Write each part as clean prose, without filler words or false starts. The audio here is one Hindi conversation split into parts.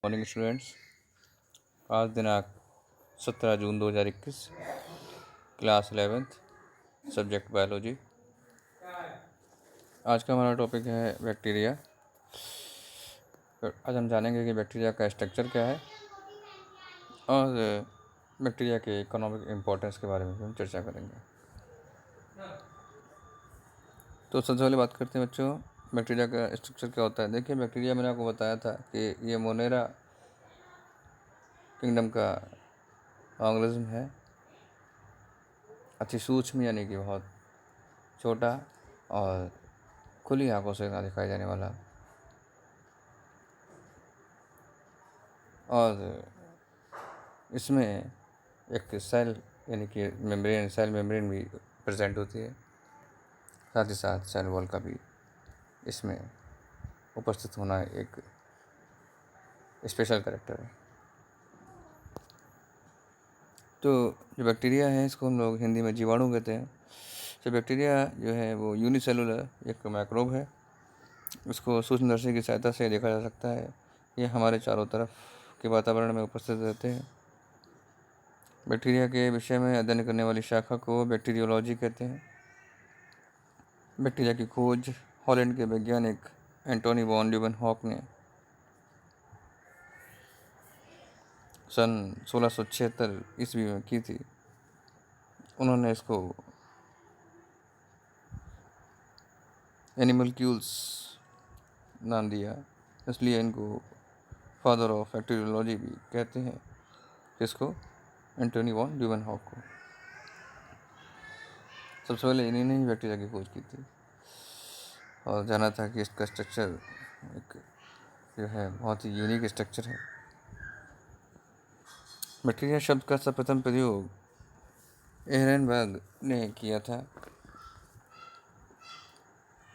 Morning students. आज दिनांक 17 जून 2021, क्लास 11th, सब्जेक्ट बायोलॉजी। आज का हमारा टॉपिक है बैक्टीरिया। आज हम जानेंगे कि बैक्टीरिया का स्ट्रक्चर क्या है और बैक्टीरिया के इकोनॉमिक इम्पोर्टेंस के बारे में भी हम चर्चा करेंगे। तो सबसे पहले बात करते हैं बच्चों, बैक्टीरिया का स्ट्रक्चर क्या होता है। देखिए, बैक्टीरिया मैंने आपको बताया था कि ये मोनेरा किंगडम का ऑर्गेनिज्म है, अति सूक्ष्म यानी कि बहुत छोटा और खुली आंखों से ना दिखाई देने वाला, और इसमें एक सेल यानी कि सेल मेम्ब्रेन भी प्रेजेंट होती है। साथ ही साथ सेल वॉल का भी इसमें उपस्थित होना एक स्पेशल कैरेक्टर है। तो जो बैक्टीरिया है इसको हम लोग हिंदी में जीवाणु कहते हैं। तो बैक्टीरिया जो है वो यूनिसेलुलर एक माइक्रोब है। इसको सूक्ष्मदर्शी की सहायता से देखा जा सकता है। ये हमारे चारों तरफ के वातावरण में उपस्थित रहते हैं। बैक्टीरिया के विषय में अध्ययन करने वाली शाखा को बैक्टीरियोलॉजी कहते हैं। बैक्टीरिया की खोज हॉलैंड के वैज्ञानिक एंटोनी वॉन ल्यूवेनहॉक ने सन 1676 ईस्वी में की थी। उन्होंने इसको एनिमलक्यूल्स नाम दिया, इसलिए इनको फादर ऑफ बैक्टीरियोलॉजी भी कहते हैं। किसको? एंटोनी वॉन ल्यूवेनहॉक को। सबसे पहले इन्हीं ने ही बैक्टीरिया की खोज की थी और जाना था कि इसका स्ट्रक्चर एक जो है बहुत ही यूनिक स्ट्रक्चर है। बैक्टीरिया शब्द का सर्वप्रथम प्रयोग एहरेनबर्ग ने किया था।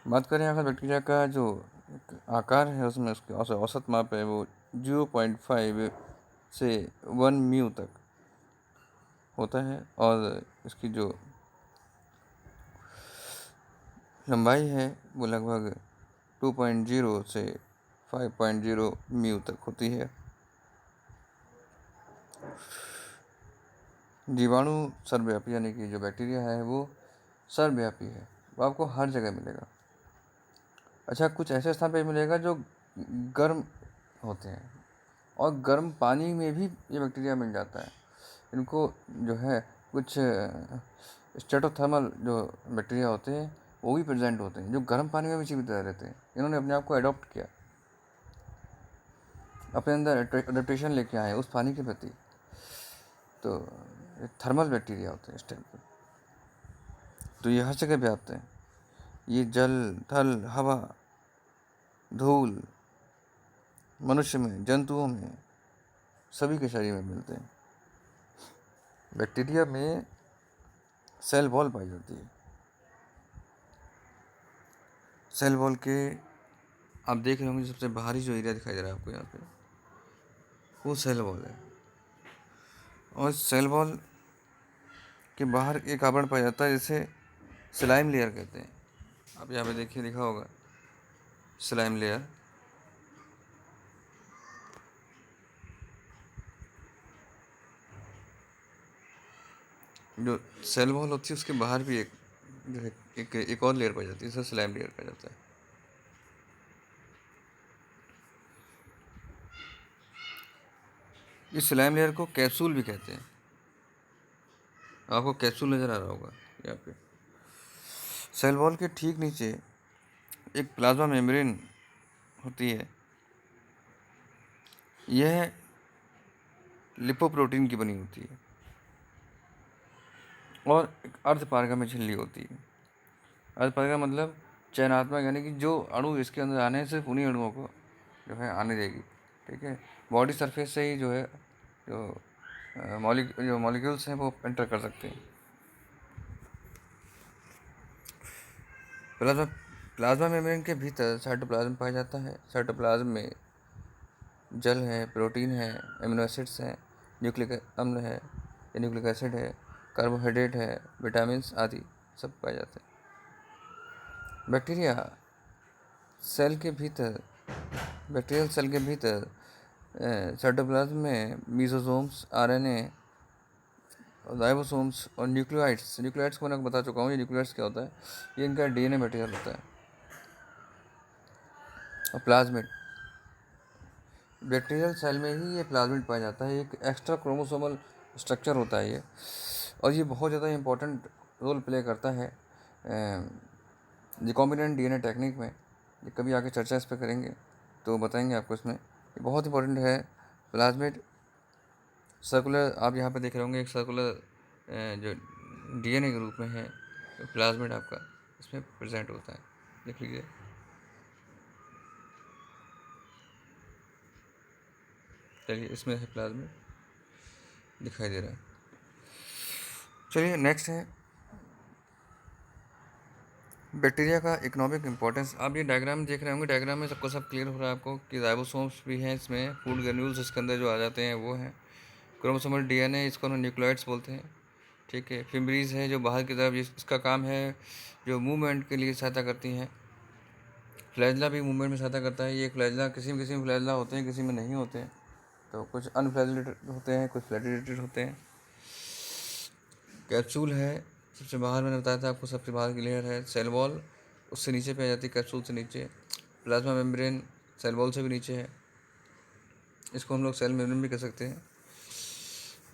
बात करें अगर बैक्टीरिया का जो आकार है, उसमें उसके औसत माप है वो 0.5 से 1 म्यू तक होता है, और इसकी जो लंबाई है वो लगभग 2.0 से 5.0 म्यू तक होती है। जीवाणु सर्वव्यापी यानी कि जो बैक्टीरिया है वो सर्वव्यापी है, वो आपको हर जगह मिलेगा। अच्छा, कुछ ऐसे स्थान पे मिलेगा जो गर्म होते हैं, और गर्म पानी में भी ये बैक्टीरिया मिल जाता है। इनको जो है कुछ स्ट्रेटोथर्मल जो बैक्टीरिया होते हैं वो भी प्रेजेंट होते हैं, जो गर्म पानी में भी जीवित रहते हैं। इन्होंने अपने आप को अडॉप्ट किया, अपने अंदर अडेप्टेशन लेके आए उस पानी के प्रति। तो थर्मल बैक्टीरिया होते हैं इस टाइप के। तो ये हर जगह व्याप्त हैं। ये जल, थल, हवा, धूल, मनुष्य में, जंतुओं में, सभी के शरीर में मिलते हैं। बैक्टीरिया में सेल वॉल पाई जाती है। सेल वॉल के आप देख रहे होंगे, सबसे बाहरी जो एरिया दिखाई दे रहा है आपको यहाँ पे, वो सेल वॉल है। और सेल वॉल के बाहर एक आवरण पाया जाता है जिसे स्लाइम लेयर कहते हैं। आप यहाँ पे देखिए, लिखा होगा स्लाइम लेयर। जो सेल वॉल होती है उसके बाहर भी एक जो है एक और लेयर पाई जाती है, जिसे स्लाइम लेयर कहा जाता है। इस स्लाइम लेयर को कैप्सूल भी कहते हैं। आपको कैप्सूल नज़र आ रहा होगा यहाँ पे। सेल वॉल के ठीक नीचे एक प्लाज्मा मेम्ब्रेन होती है। यह लिपोप्रोटीन की बनी होती है और एक अर्धपारगम्य झिल्ली होती है। अर्धपारगम्य मतलब चयनात्मक, यानी कि जो अणु इसके अंदर आने से उन्हीं अणुओं को जो है आने देगी। ठीक है, बॉडी सरफेस से ही जो है जो मॉलिक्यूल्स हैं वो एंटर कर सकते हैं। प्लाज्मा मेम्ब्रेन के भीतर साइटोप्लाज्म पाया जाता है। साइटोप्लाज्म में जल है, प्रोटीन है, एमिनो एसिड्स हैं, न्यूक्लिक अम्ल है, न्यूक्लिक एसिड है, कार्बोहाइड्रेट है, विटामिन्स आदि सब पाए जाते हैं। बैक्टीरियल सेल के भीतर साइटोप्लाज्म में मीसोसोम्स, आरएनए, राइबोसोम्स और न्यूक्लियोइड्स को मैंने आपको बता चुका हूँ। ये न्यूक्लियोइड्स क्या होता है, ये इनका डीएनए मटेरियल होता है। और प्लाज्मिड, बैक्टीरियल सेल में ही ये प्लाज्मिड पाया जाता है। एक एक्स्ट्रा क्रोमोसोमल स्ट्रक्चर होता है ये, और ये बहुत ज़्यादा इंपॉर्टेंट रोल प्ले करता है रिकॉम्बिनेंट डीएनए टेक्निक में। ये कभी आगे चर्चा इस पर करेंगे तो बताएंगे आपको इसमें। ये बहुत इंपॉर्टेंट है प्लाज्मिड। सर्कुलर, आप यहाँ पे देख रहे होंगे एक सर्कुलर जो डीएनए के रूप में है प्लाज्मिड आपका इसमें प्रेजेंट होता है, देख लीजिए। चलिए, इसमें है प्लाज्मिड दिखाई दे रहा है। चलिए नेक्स्ट है बैक्टीरिया का इकोनॉमिक इंपॉर्टेंस। आप ये डायग्राम देख रहे होंगे, डायग्राम में सबको सब क्लियर हो रहा है आपको कि राइबोसोम्स भी हैं इसमें, फूड ग्रेन्यूल्स इसके अंदर जो आ जाते हैं वो हैं, क्रोमोसोमल डीएनए इसको हम न्यूक्लियोइड्स बोलते हैं, ठीक है। फिम्ब्रीज है जो बाहर की तरफ, इसका काम है जो मूवमेंट के लिए सहायता करती हैं। फ्लैजला भी मूवमेंट में सहायता करता है। ये फ्लैजला किसी में फ्लैजला होते हैं, किसी में नहीं होते हैं, तो कुछ अनफ्लैजिलेटेड होते हैं, कुछ फ्लैजिलेटेड होते हैं। कैप्सूल है सबसे बाहर, मैंने बताया था आपको, सबसे बाहर की लेयर है सेल वॉल, उससे नीचे पे आ जाती है कैप्सूल से नीचे। प्लाज्मा मेम्ब्रेन सेल वॉल से भी नीचे है, इसको हम लोग सेल मेम्ब्रेन भी कह सकते हैं।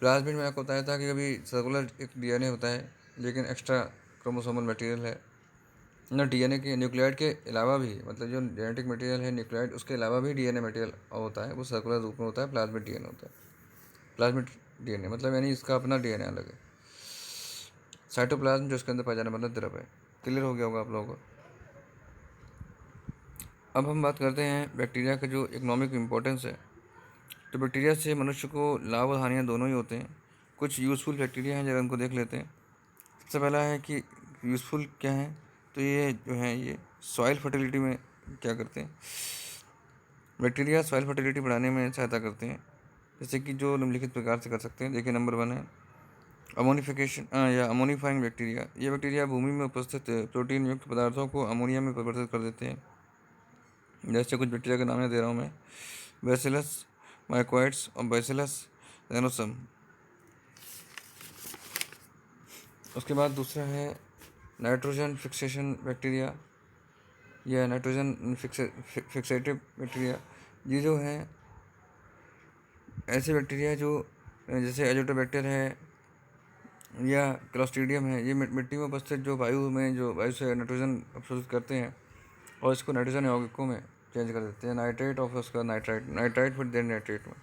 प्लाज्मिड में आपको बताया था कि कभी सर्कुलर एक डीएनए होता है, लेकिन एक्स्ट्रा क्रोमोसोमल मटेरियल है ना, डीएनए के न्यूक्लियोइड के अलावा भी, मतलब जो जेनेटिक मटेरियल है न्यूक्लियोइड, उसके अलावा भी डीएनए मटेरियल होता है, वो सर्कुलर रूप में होता है, प्लाज्मिड डीएनए होता है। प्लाज्मिड डीएनए मतलब यानी इसका अपना डीएनए अलग है। साइटोप्लाज्म जो इसके अंदर पाया जाने वाला द्रव है। क्लियर हो गया होगा आप लोगों को। अब हम बात करते हैं बैक्टीरिया का जो इकोनॉमिक इम्पोर्टेंस है। तो बैक्टीरिया से मनुष्य को लाभ और हानियाँ दोनों ही होते हैं। कुछ यूज़फुल बैक्टीरिया हैं, जरा उनको देख लेते हैं। सबसे पहला है कि यूज़फुल क्या है, तो ये जो है ये सॉइल फर्टिलिटी में क्या करते हैं। बैक्टीरिया सॉइल फर्टिलिटी बढ़ाने में सहायता करते हैं, जैसे कि जो निम्नलिखित प्रकार से कर सकते हैं। देखिए नंबर 1 है अमोनिफिकेशन या अमोनिफाइंग बैक्टीरिया। ये बैक्टीरिया भूमि में उपस्थित प्रोटीन युक्त पदार्थों को अमोनिया में परिवर्तित कर देते हैं। जैसे कुछ बैक्टीरिया का नाम दे रहा हूँ मैं, बैसिलस माइकोइड्स और बैसिलस रेनोसम। उसके बाद दूसरा है नाइट्रोजन फिक्सेशन बैक्टीरिया या नाइट्रोजन फिक्सेटिव बैक्टीरिया। ये जो है ऐसे बैक्टीरिया जो जैसे एजोटोबैक्टर है या क्लोस्ट्रीडियम है, ये मिट्टी में उपस्थित जो वायु से नाइट्रोजन अवशोषित करते हैं और इसको नाइट्रोजन यौगिकों में चेंज कर देते हैं, नाइट्रेट और उसका नाइट्राइट फिर देर नाइट्रेट में।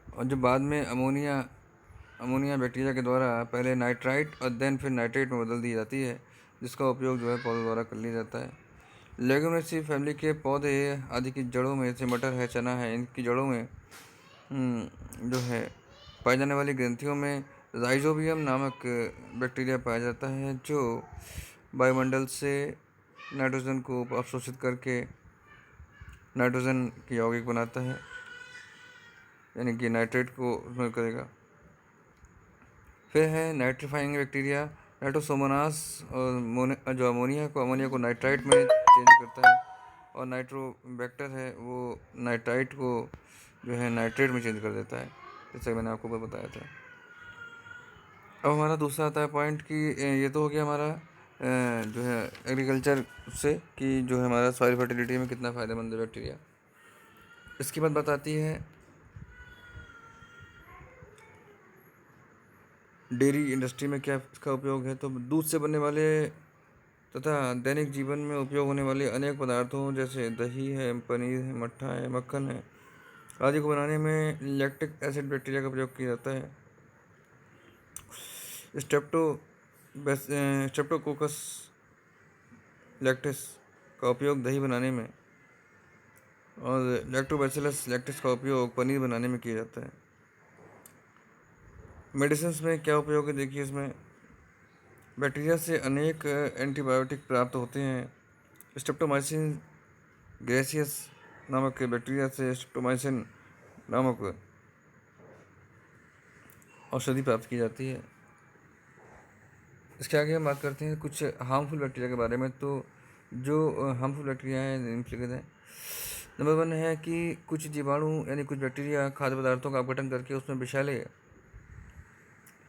और जो बाद में अमोनिया बैक्टीरिया के द्वारा पहले नाइट्राइट और देन फिर नाइट्रेट में बदल दी जाती है, जिसका उपयोग जो है पौधों द्वारा कर लिया जाता है। लेगुमिनेसी फैमिली के पौधे आदि की जड़ों में, जैसे मटर है, चना है, इनकी जड़ों में जो है पाई जाने वाली ग्रंथियों में राइजोबियम नामक बैक्टीरिया पाया जाता है, जो वायुमंडल से नाइट्रोजन को अवशोषित करके नाइट्रोजन की यौगिक बनाता है, यानी कि नाइट्रेट को उसमें करेगा। फिर है नाइट्रीफाइंग बैक्टीरिया, नाइट्रोसोमोनास, और जो अमोनिया को नाइट्राइट में चेंज करता है, और नाइट्रोबैक्टर है वो नाइट्राइट को जो है नाइट्रेट में चेंज कर देता है, जैसे मैंने आपको बताया था। अब हमारा दूसरा आता है पॉइंट कि ये तो हो गया हमारा जो है एग्रीकल्चर से, कि जो है हमारा सॉइल फर्टिलिटी में कितना फ़ायदेमंद है बैक्टीरिया। इसके बाद बताती है डेयरी इंडस्ट्री में क्या इसका उपयोग है। तो दूध से बनने वाले तथा दैनिक जीवन में उपयोग होने वाले अनेक पदार्थों, जैसे दही है, पनीर है, मट्ठा है, मक्खन है, आदि को बनाने में लैक्टिक एसिड बैक्टीरिया का प्रयोग किया जाता है। स्ट्रेप्टोकोकस लैक्टिस का उपयोग दही बनाने में, और लैक्टोबैसिलस लैक्टिस का उपयोग पनीर बनाने में किया जाता है। मेडिसिन में क्या उपयोग है, देखिए इसमें बैक्टीरिया से अनेक एंटीबायोटिक प्राप्त होते हैं। स्ट्रेप्टोमाइसिन ग्रेसियस नामक बैक्टीरिया से स्ट्रेप्टोमाइसिन नामक औषधि प्राप्त की जाती है। इसके आगे हम बात करते हैं कुछ हार्मफुल बैक्टीरिया के बारे में। तो जो हार्मफुल बैक्टीरिया हैं निम्नलिखित हैं। नंबर 1 है कि कुछ जीवाणु यानी कुछ बैक्टीरिया खाद्य पदार्थों का अपघटन करके उसमें विषैले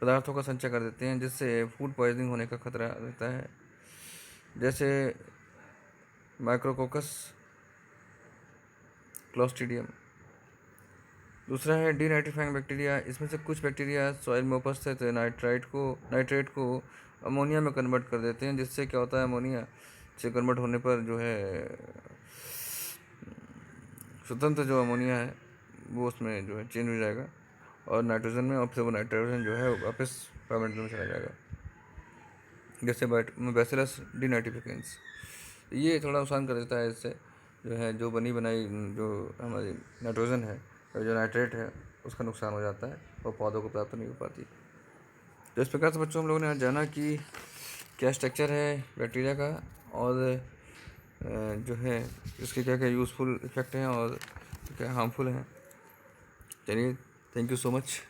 पदार्थों का संचय कर देते हैं, जिससे फूड पॉइजनिंग होने का खतरा रहता है, जैसे माइक्रोकोकस क्लोस्ट्रीडियम। दूसरा है डीनाइट्रीफाइंग बैक्टीरिया। इसमें से कुछ बैक्टीरिया सॉइल में उपस्थित नाइट्रेट को अमोनिया में कन्वर्ट कर देते हैं, जिससे क्या होता है, अमोनिया से कन्वर्ट होने पर जो है स्वतंत्र जो अमोनिया है वो उसमें जो है चेंज हो जाएगा और नाइट्रोजन में, और फिर वो नाइट्रोजन जो है वापस वायुमंडल में चला जाएगा, जैसे बैसिलस डीनाइट्रिफिकेंस। ये थोड़ा नुकसान कर देता है। इससे जो है जो बनी बनाई जो हमारी नाइट्रोजन है और जो नाइट्रेट है उसका नुकसान हो जाता है और पौधों को प्राप्त नहीं हो पाती। तो इस प्रकार से बच्चों हम लोगों ने आज जाना कि क्या स्ट्रक्चर है बैक्टीरिया का और जो है इसके क्या क्या यूज़फुल इफ़ेक्ट हैं और क्या हार्मफुल हैं। चलिए, थैंक यू सो मच।